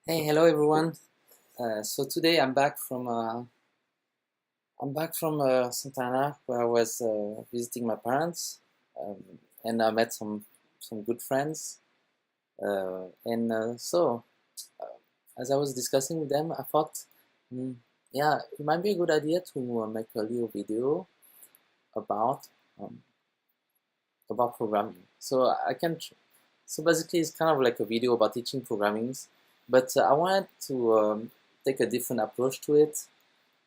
Hey, hello everyone. So today I'm back from Santana where I was visiting my parents, um, and I met some good friends. And as I was discussing with them, I thought, mm, yeah, it might be a good idea to make a little video about um, about programming. So basically, it's kind of like a video about teaching programming, but I wanted to take a different approach to it.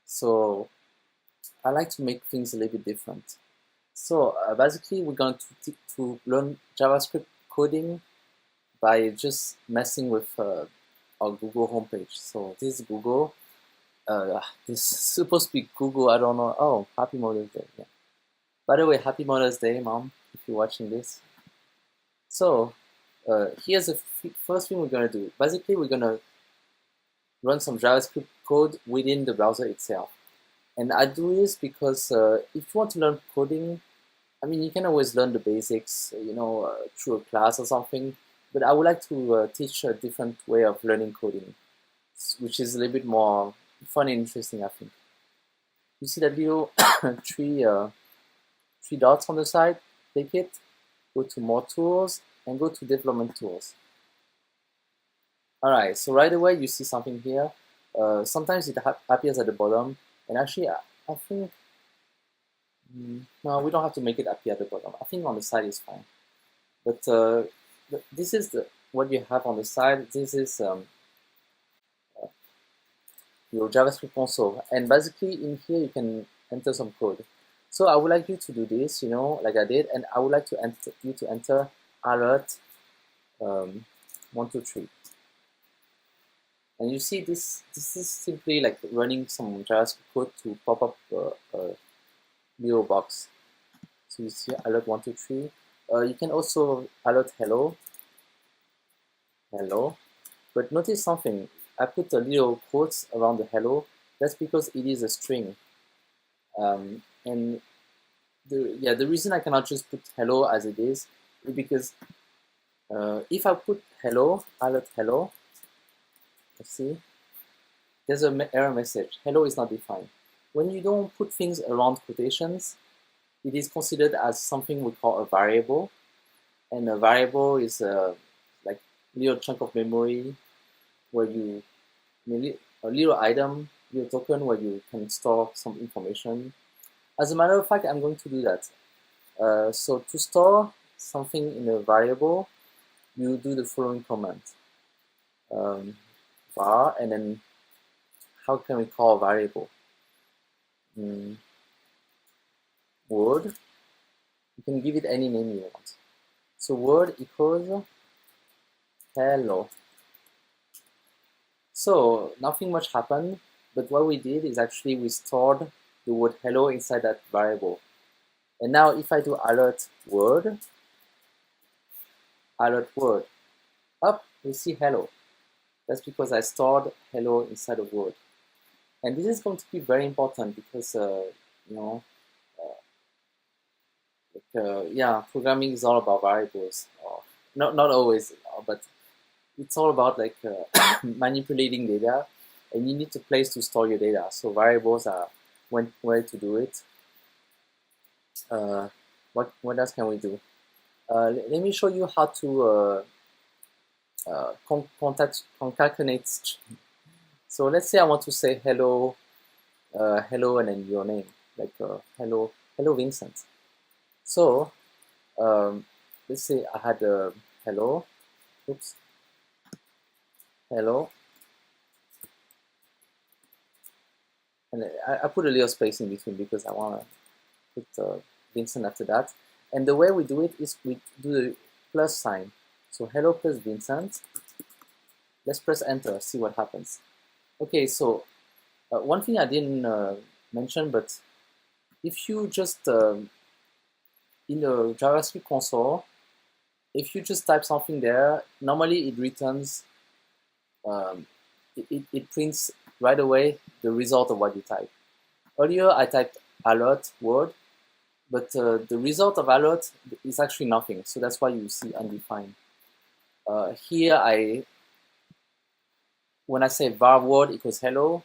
So I like to make things a little bit different. So basically, we're going to learn JavaScript coding by just messing with our Google homepage. So this is Google. This is supposed to be Google. I don't know. Oh, Happy Mother's Day. Yeah. By the way, Happy Mother's Day, Mom, if you're watching this. So here's the first thing we're going to do. Basically, we're going to run some JavaScript code within the browser itself. And I do this because if you want to learn coding, I mean, you can always learn the basics, through a class or something. But I would like to teach a different way of learning coding, which is a little bit more fun and interesting, I think. You see that little three dots on the side? Click it, go to More Tools, and go to Development Tools. All right, so right away you see something here. Sometimes it appears at the bottom, and actually I think no, we don't have to make it appear at the bottom. I think on the side is fine. But this is what you have on the side. This is your JavaScript console, and basically in here you can enter some code. So I would like you to do this, like I did, and I would like to enter you to enter alert 123. And you see this is simply like running some JavaScript code to pop up a little box. So you see alert 123. You can also alert hello, but notice something. I put a little quotes around the hello. That's because it is a string. And the reason I cannot just put hello as it is because if I put hello, alert hello, let's see, there's an error message. Hello is not defined. When you don't put things around quotations, it is considered as something we call a variable. And a variable is like a little chunk of memory where a little item, little token where you can store some information. As a matter of fact, I'm going to do that. So to store something in a variable, you do the following command. Var, and then how can we call a variable? Word. You can give it any name you want. So word equals hello. So nothing much happened, but what we did is actually we stored the word hello inside that variable. And now if I do alert word, up, we see hello. That's because I stored hello inside of word. And this is going to be very important because, programming is all about variables. Not always, but it's all about like manipulating data, and you need a place to store your data. So variables are one way to do it. What else can we do? Let me show you how to concatenate. So let's say I want to say hello, hello, and then your name, like hello Vincent. So let's say I had hello, oops, hello, and I put a little space in between because I want to put Vincent after that. And the way we do it is we do the plus sign. So hello plus Vincent. Let's press enter, see what happens. Okay, so one thing I didn't mention, but if you just in the JavaScript console, if you just type something there, normally it returns, it prints right away the result of what you type. Earlier I typed alert word, but the result of alert is actually nothing, so that's why you see undefined. Here when I say var word equals hello,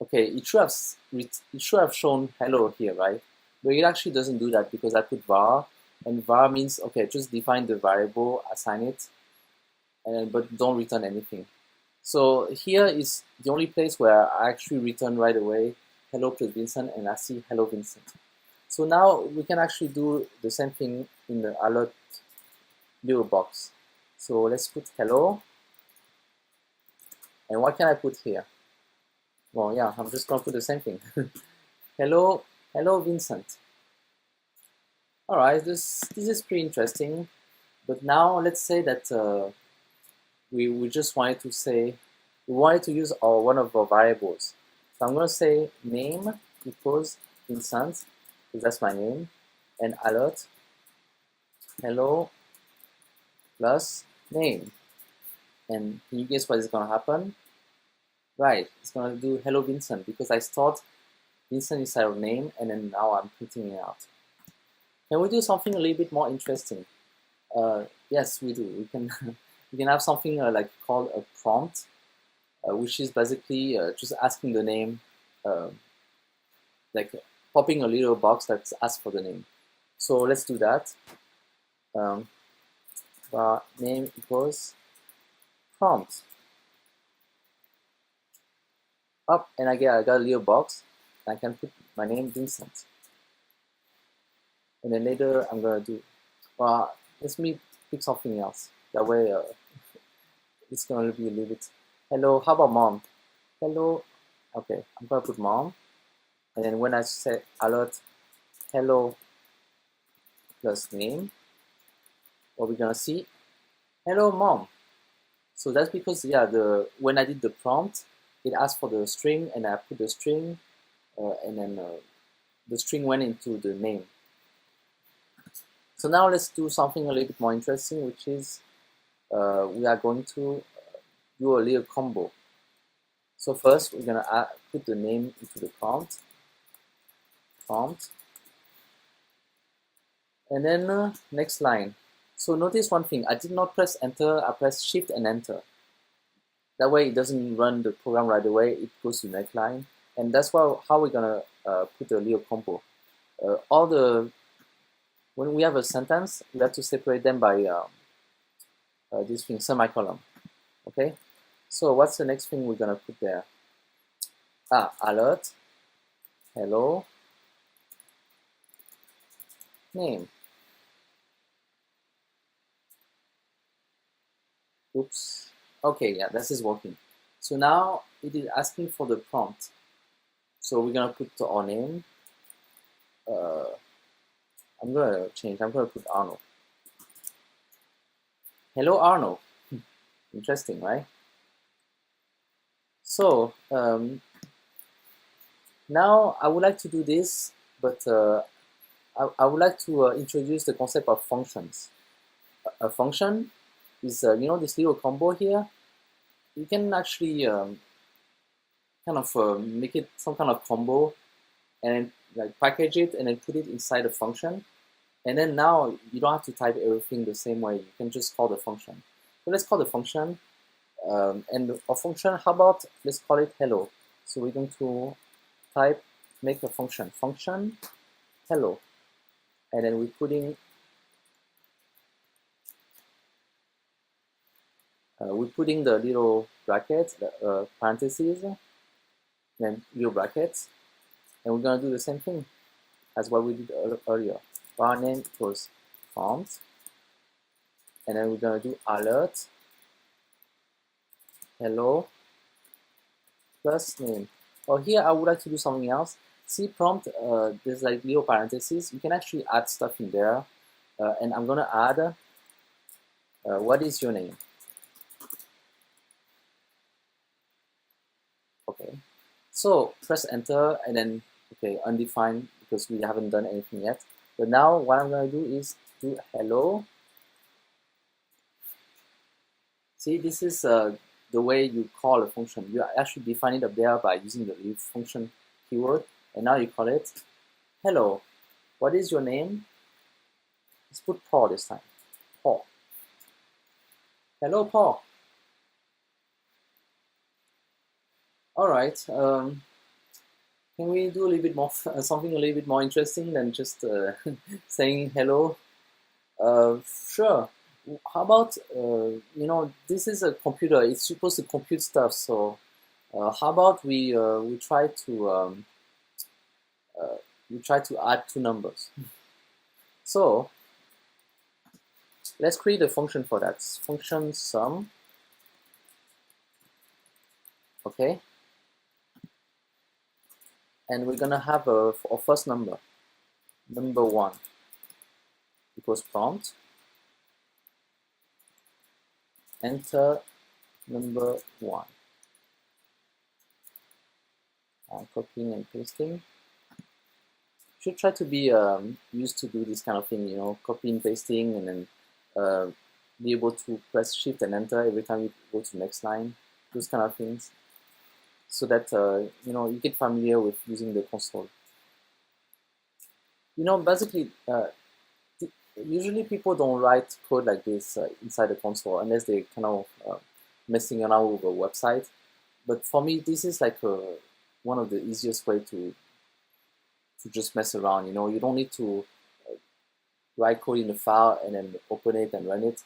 okay, it should have shown hello here, right? But it actually doesn't do that because I put var, and var means, okay, just define the variable, assign it, but don't return anything. So here is the only place where I actually return right away hello plus Vincent, and I see hello Vincent. So now we can actually do the same thing in the alert little box. So let's put hello, and what can I put here? Well, yeah, I'm just gonna put the same thing. hello Vincent. All right, this is pretty interesting. But now let's say that we just wanted to say, we wanted to use one of our variables. So I'm going to say name equals Vincent, because that's my name, and alert hello plus name. And can you guess what is going to happen? Right, it's going to do hello Vincent, because I stored Vincent inside of name, and then now I'm printing it out. Can we do something a little bit more interesting? Yes, we do. We can we can have something like called a prompt, which is basically just asking the name, like popping a little box that asks for the name. So let's do that. Name equals prompt. Up, and I got a little box. I can put my name Vincent. And then later I'm gonna do, let me pick something else. That way it's gonna be a little bit, hello, how about mom? Hello, okay, I'm gonna put mom. And then when I say alert hello plus name, what we're gonna see, hello mom. So that's because, yeah, when I did the prompt, it asked for the string, and I put the string, and then the string went into the name. So now let's do something a little bit more interesting, which is we are going to do a little combo. So first we're gonna put the name into the prompt, and then next line. So notice one thing, I did not press enter, I pressed shift and enter. That way it doesn't run the program right away, it goes to the next line. And that's how we're gonna put a little combo. When we have a sentence, we have to separate them by this thing, semicolon. Okay? So what's the next thing we're gonna put there? Alert, hello, name. Oops. Okay, yeah, this is working. So now it is asking for the prompt. So we're gonna put our name. I'm gonna change. I'm gonna put Arnold. Hello, Arnold. Interesting, right? So now I would like to do this, but I would like to introduce the concept of functions. A function is, you know, this little combo here. You can actually kind of make it some kind of combo, and like package it and then put it inside a function. And then now you don't have to type everything the same way. You can just call the function. So let's call the function. And a function, how about let's call it hello. So we're going to make a function hello. And then we're putting the little brackets, parentheses, then little brackets. And we're going to do the same thing as what we did earlier. Var name equals prompt. And then we're going to do alert hello plus name. Oh, here I would like to do something else. See prompt, there's like little parentheses. You can actually add stuff in there. And I'm going to add, what is your name? Okay. So press enter, and then, okay, undefined because we haven't done anything yet. But now what I'm going to do is do hello. See, this is the way you call a function. You actually define it up there by using the leave function keyword, and now you call it hello. What is your name? Let's put Paul this time. Paul. Hello, Paul. All right. Can we do a little bit more something a little bit more interesting than just saying hello? Sure. How about this is a computer. It's supposed to compute stuff. So how about we try to add two numbers. So let's create a function for that. Function sum. Okay. And we're gonna have a first number, number 1 equals prompt. Enter number 1. Copying and pasting. Should try to be used to do this kind of thing, copying, pasting, and then be able to press shift and enter every time you go to the next line, those kind of things, so that you get familiar with using the console. Basically, usually people don't write code like this inside the console unless they kind of messing around with a website. But for me, this is like one of the easiest way to just mess around. You don't need to write code in the file and then open it and run it.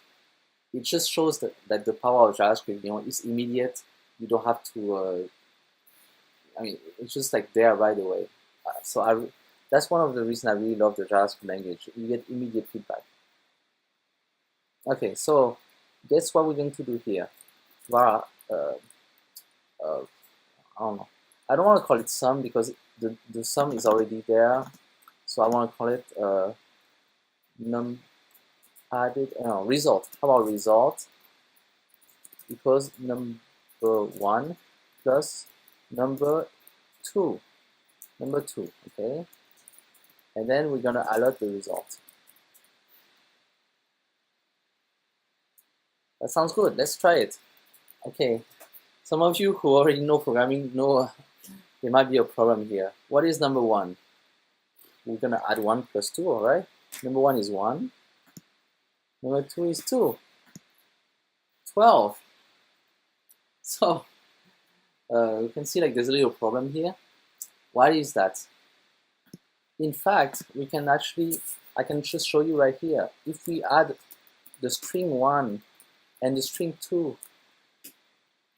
It just shows that the power of JavaScript, is immediate. You don't have to. It's just like there right away. That's one of the reasons I really love the JavaScript language. You get immediate feedback. Okay, so guess what we're going to do here? I don't know. I don't want to call it sum because the sum is already there. So I want to call it result. How about result equals number 1 plus number 2. Number 2, okay? And then we're gonna alert the result. That sounds good. Let's try it. Okay. Some of you who already know programming know there might be a problem here. What is number 1? We're gonna add 1 plus 2, alright? Number 1 is 1. Number 2 is 2. 12. So you can see like there's a little problem here. Why is that? In fact, I can just show you right here. If we add the string 1 and the string 2,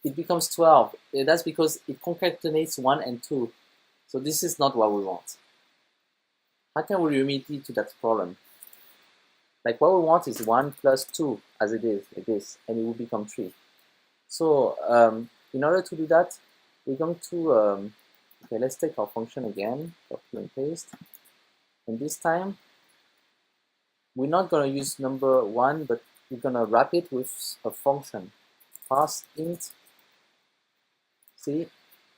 it becomes 12. That's because it concatenates 1 and 2. So this is not what we want. How can we remedy to that problem? Like what we want is 1 plus 2 as it is, like this, and it will become 3. So in order to do that, we're going to, okay, let's take our function again, copy and paste. And this time, we're not going to use number 1, but we're going to wrap it with a function, parseInt. See,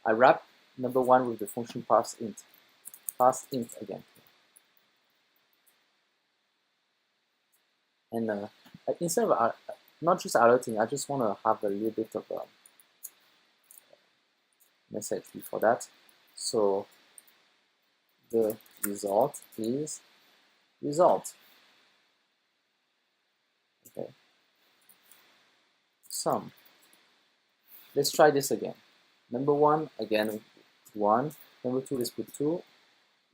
I wrap number 1 with the function parseInt. ParseInt again. And instead of not just alerting, I just want to have a little bit of a message before that. So the result is result. Okay. Sum. Let's try this again. Number 1, again 1. Number 2, let's put 2.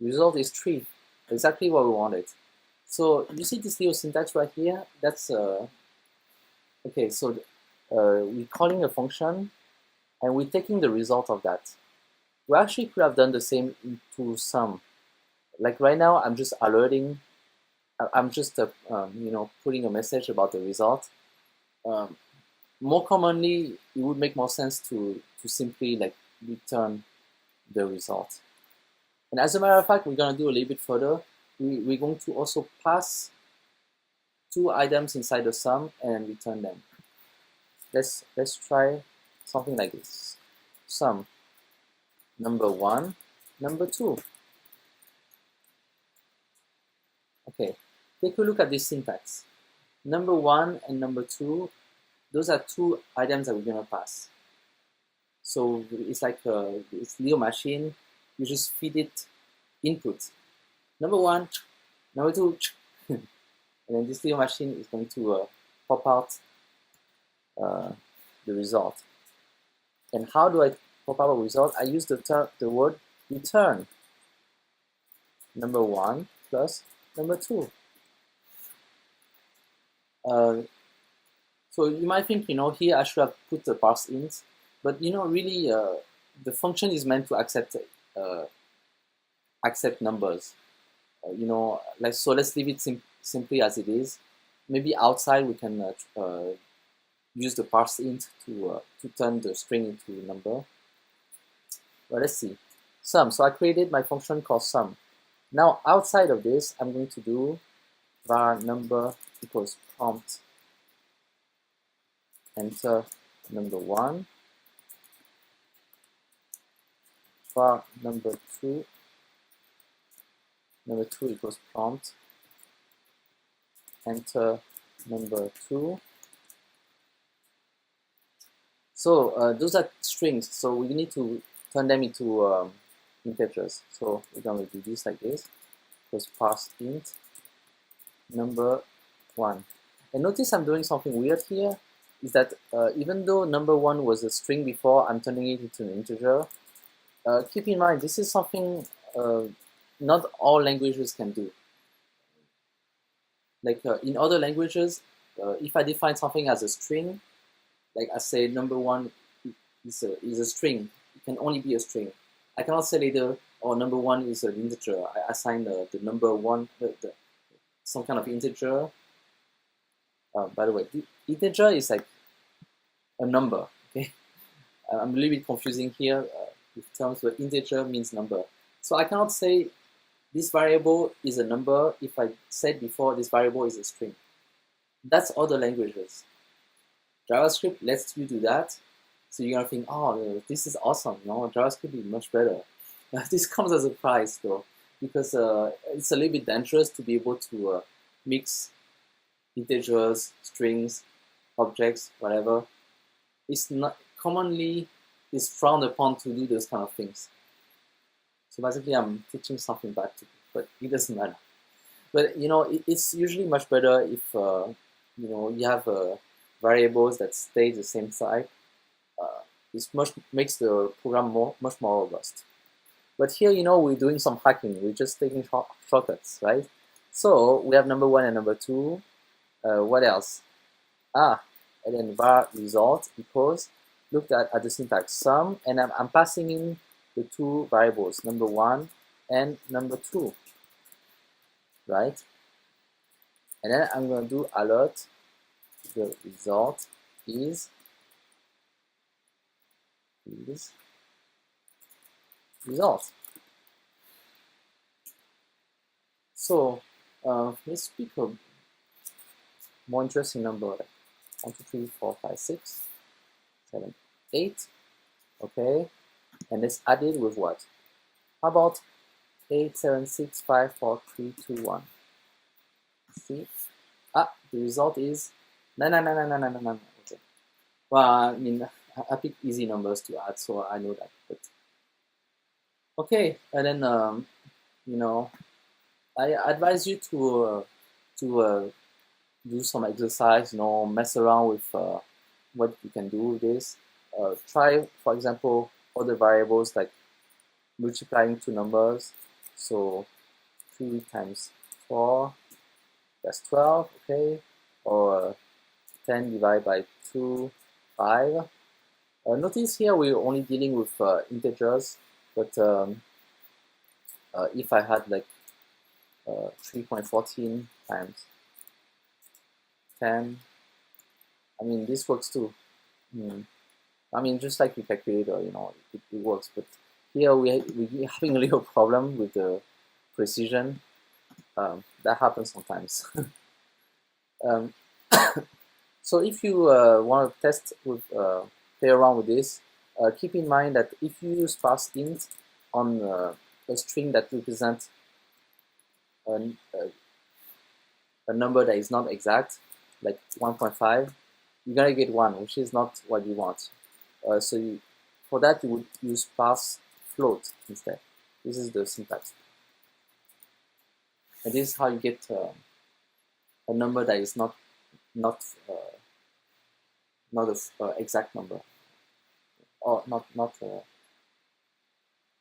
Result is 3. Exactly what we wanted. So you see this little syntax right here? That's okay. So we're calling a function, and we're taking the result of that. We actually could have done the same into sum. Like right now, I'm just alerting. I'm just putting a message about the result. More commonly, it would make more sense to simply like return the result. And as a matter of fact, we're gonna do a little bit further. We're going to also pass 2 items inside the sum and return them. Let's try something like this. Sum number 1, number 2. Okay, take a look at this syntax. Number 1 and number 2, those are 2 items that we're gonna pass. So it's like this little machine. You just feed it input. Number 1, number 2, and then this little machine is going to pop out the result. And how do I pop-up result, I use the word return number 1 plus number 2. So you might think, here I should have put the parse int, but really the function is meant to accept numbers. So let's leave it simply as it is. Maybe outside we can use the parse int to turn the string into a number. But let's see. Sum. So I created my function called sum. Now outside of this, I'm going to do var number equals prompt. Enter number 1. var number 2. Number 2 equals prompt. Enter number 2. So those are strings, so we need to turn them into integers. So we're going to do this like this. Equals parse int number 1. And notice I'm doing something weird here, is that even though number 1 was a string before, I'm turning it into an integer. Keep in mind, this is something not all languages can do. Like in other languages, if I define something as a string, like I say number 1 is a string, it can only be a string. I cannot say later, oh, number 1 is an integer. I assign the number 1, some kind of integer. By the way, the integer is like a number, okay? I'm a little bit confusing here with terms where integer means number. So I cannot say this variable is a number if I said before this variable is a string. That's other languages. JavaScript lets you do that. So you're gonna think, oh, this is awesome. No, JavaScript is much better. This comes as a surprise though, because it's a little bit dangerous to be able to mix integers, strings, objects, whatever. It's not commonly is frowned upon to do those kind of things. So basically, I'm teaching something back to you, but it doesn't matter. But it's usually much better if you have variables that stay the same type. This makes the program much more robust. But here, we're doing some hacking. We're just taking shortcuts, right? So we have number 1 and number 2. What else? And then var result equals, look at the syntax, sum, and I'm passing in the 2 variables, number 1 and number 2, right? And then I'm going to do alert. The result is result. So let's pick a more interesting number, like 1, 2, 3, 4, 5, 6, 7, 8. Okay, and let's add it with what? How about 8, 7, 6, 5, 4, 3, 2, 1? See? The result is 9, 9, 9, 9, 9, 9, 9, 9. Okay. Well, I mean, I picked easy numbers to add, so I know that. But okay, and then I advise you to do some exercise. Mess around with what you can do with this. Try, for example, other variables like multiplying 2 numbers. So 3 times 4, that's 12, okay? Or 10 divided by 2, 5. Notice here we're only dealing with integers, but if I had like 3.14 times 10, I mean, this works too. I mean, just like with calculator, it works. But here we're having a little problem with the precision. That happens sometimes. So if you want to test with play around with this, keep in mind that if you use parse int on a string that represents a number that is not exact, like 1.5, you're gonna get 1, which is not what you want. For that, you would use parse float instead. This is the syntax, and this is how you get a number that is not an exact number, or not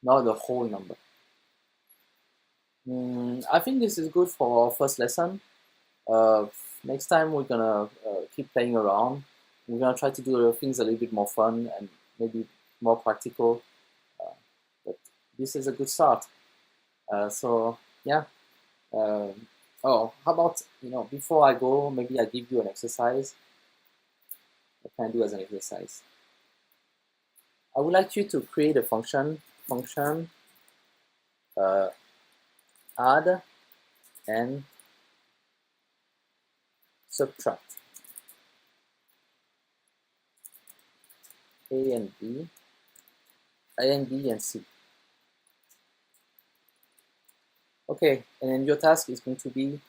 not the whole number. I think this is good for our first lesson. Next time we're gonna keep playing around. We're gonna try to do things a little bit more fun and maybe more practical. But this is a good start. So yeah. Oh, how about, before I go, maybe I give you an exercise. What can I do as an exercise? I would like you to create a function add and subtract A and B and C. Okay, and then your task is going to be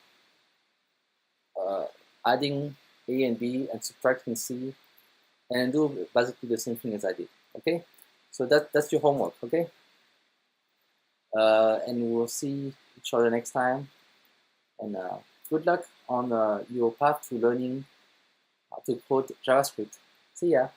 adding A and B and subtracting C, and do basically the same thing as I did. Okay, so that's your homework. Okay, and we'll see each other next time. And good luck on your path to learning how to code JavaScript. See ya.